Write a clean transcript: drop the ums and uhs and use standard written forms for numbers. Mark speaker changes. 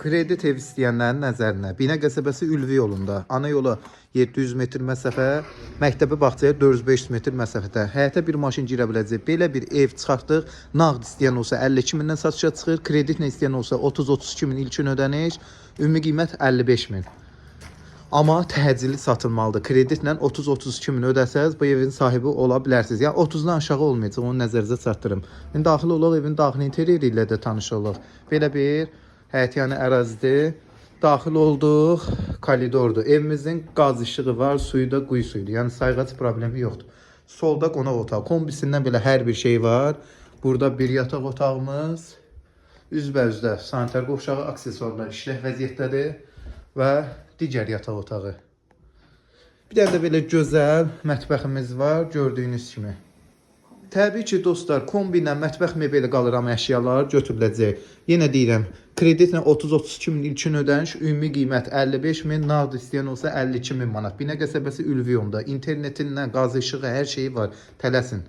Speaker 1: Kredit ev istəyənlərin nəzərinə Binə qəsəbəsi Ülvi yolunda, ana yola 700 metr məsafə, məktəbə bağçaya 400-500 metr məsafədə həyətə bir maşın girə biləcək. Belə bir ev çıxartdıq. Nağd istəyən olsa 52 mindən satışa çıxır, kreditlə istəyən olsa 30-32 min ilkin ödəniş, ümumi qiymət 55 min. Amma təcili satılmalıdır. Kreditlə 30-32 min ödəsəz bu evin sahibi ola bilərsiniz. Yəni 30-dan aşağı olmayacaq, onu nəzərinizə çatdırım. İndi daxil olaq, evin daxili interiori ilə də tanış olaq. Belə bir həyətyanı ərazidir. Daxil olduq, koridordur. Evimizin qaz işığı var, suyu da quyu suyudur. Yəni sayğac problemi yoxdur. Solda qonaq otağı, kombisindən belə hər bir şey var. Burada bir yataq otağımız, üzbə-üzdə sanitar qovşağı, aksesuarlar işlək vəziyyətdədir və digər yataq otağı. Bir də belə gözəl mətbəximiz var, gördüyünüz kimi. Təbii ki, dostlar, kombinlə mətbəx mebeli qalır, amma əşyalar götürüləcək. Yenə deyirəm, kreditlə 30-32 min ilkin ödəniş, ümumi qiymət 55 min, nağd istəyən olsa 52 min manat. Binə qəsəbəsi Ülvi yolunda, internetindən, qaz işığı, hər şeyi var. Tələsin.